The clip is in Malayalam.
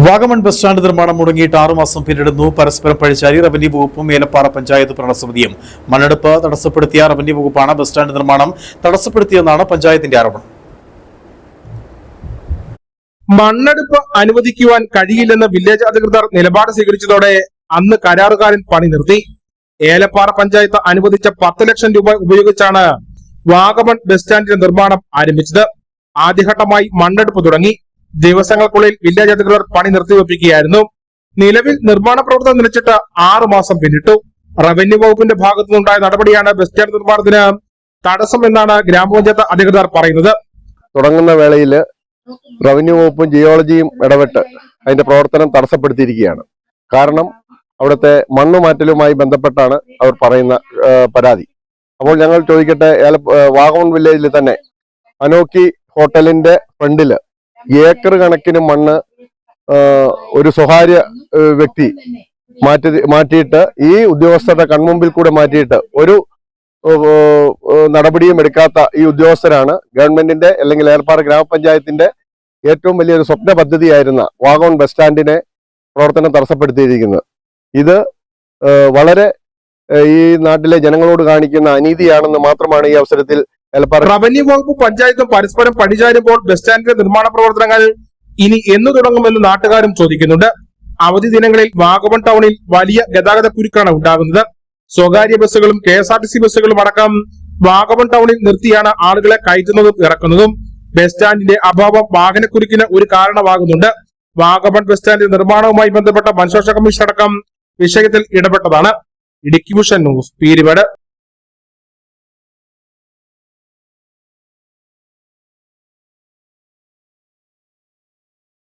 വാഗമൺ ബസ് സ്റ്റാൻഡ് നിർമ്മാണം മുടങ്ങിയിട്ട് 6 മാസം പിന്നിടുന്നു. പരസ്പരം പഴിച്ചാരി റവന്യൂ വകുപ്പും ഏലപ്പാറ പഞ്ചായത്ത് ഭരണസമിതിയും. മണ്ണെടുപ്പ് തടസ്സപ്പെടുത്തിയ റവന്യൂ വകുപ്പാണ് ബസ് സ്റ്റാൻഡ് നിർമ്മാണം തടസ്സപ്പെടുത്തിയെന്നാണ് പഞ്ചായത്തിന്റെ ആരോപണം. മണ്ണെടുപ്പ് അനുവദിക്കുവാൻ കഴിയില്ലെന്ന് വില്ലേജ് അധികൃതർ നിലപാട് സ്വീകരിച്ചതോടെ അന്ന് കരാറുകാരൻ പണി നിർത്തി. ഏലപ്പാറ പഞ്ചായത്ത് അനുവദിച്ച 10 ലക്ഷം രൂപ ഉപയോഗിച്ചാണ് വാഗമൺ ബസ് സ്റ്റാൻഡിന്റെ നിർമ്മാണം ആരംഭിച്ചത്. ആദ്യഘട്ടമായി മണ്ണെടുപ്പ് തുടങ്ങി. ദിവസങ്ങൾക്കുള്ളിൽ വില്ലേജ് അധികൃതർ പണി നിർത്തിവെപ്പിക്കുകയായിരുന്നു. നിലവിൽ നിർമ്മാണ പ്രവർത്തനം നിലച്ചിട്ട് 6 മാസം പിന്നിട്ടു. റവന്യൂ വകുപ്പിന്റെ ഭാഗത്തു നിന്നുണ്ടായ നടപടിയാണ് ബസ് സ്റ്റാൻഡ് നിർമ്മാണത്തിന് തടസ്സം എന്നാണ് ഗ്രാമപഞ്ചായത്ത് അധികൃതർ പറയുന്നത്. തുടങ്ങുന്ന വേളയിൽ റവന്യൂ വകുപ്പും ജിയോളജിയും ഇടപെട്ട് അതിന്റെ പ്രവർത്തനം തടസ്സപ്പെടുത്തിയിരിക്കുകയാണ്. കാരണം അവിടുത്തെ മണ്ണുമാറ്റലുമായി ബന്ധപ്പെട്ടാണ് അവർ പറയുന്ന പരാതി. അപ്പോൾ ഞങ്ങൾ ചോദിക്കട്ടെ, വാഗമൺ വില്ലേജിൽ തന്നെ അനോക്കി ഹോട്ടലിന്റെ ഫ്രണ്ടില് ഏക്കർ കണക്കിന് മണ്ണ് ഒരു സ്വകാര്യ വ്യക്തി മാറ്റിയിട്ട് ഈ ഉദ്യോഗസ്ഥരുടെ കൺമുമ്പിൽ കൂടെ മാറ്റിയിട്ട് ഒരു നടപടിയും എടുക്കാത്ത ഈ ഉദ്യോഗസ്ഥരാണ് ഗവൺമെന്റിന്റെ അല്ലെങ്കിൽ ഏലപ്പാറ ഗ്രാമപഞ്ചായത്തിന്റെ ഏറ്റവും വലിയൊരു സ്വപ്ന പദ്ധതിയായിരുന്ന വാഗമൺ ബസ് സ്റ്റാൻഡിനെ പ്രവർത്തനം തടസ്സപ്പെടുത്തിയിരിക്കുന്നത്. ഇത് വളരെ ഈ നാട്ടിലെ ജനങ്ങളോട് കാണിക്കുന്ന അനീതിയാണെന്ന് മാത്രമാണ് ഈ അവസരത്തിൽ റവന്യൂ വകുപ്പ് പഞ്ചായത്തും പരസ്പരം പഴിചാരുമ്പോൾ ബസ് സ്റ്റാൻഡിന്റെ നിർമ്മാണ പ്രവർത്തനങ്ങൾ ഇനി എന്നു തുടങ്ങുമെന്ന് നാട്ടുകാരും ചോദിക്കുന്നുണ്ട്. അവധി ദിനങ്ങളിൽ വാഗമൺ ടൗണിൽ വലിയ ഗതാഗത കുരുക്കാണ് ഉണ്ടാകുന്നത്. സ്വകാര്യ ബസ്സുകളും KSRTC ബസ്സുകളും അടക്കം വാഗമൺ ടൗണിൽ നിർത്തിയാണ് ആളുകളെ കയറ്റുന്നതും ഇറക്കുന്നതും. ബസ് സ്റ്റാൻഡിന്റെ അഭാവം വാഹനക്കുരുക്കിന് ഒരു കാരണമാകുന്നുണ്ട്. വാഗമൺ ബസ് സ്റ്റാൻഡിന്റെ നിർമ്മാണവുമായി ബന്ധപ്പെട്ട വനശോഷ കമ്മീഷൻ അടക്കം വിഷയത്തിൽ ഇടപെട്ടതാണ്. Idukki vision news, Peermade.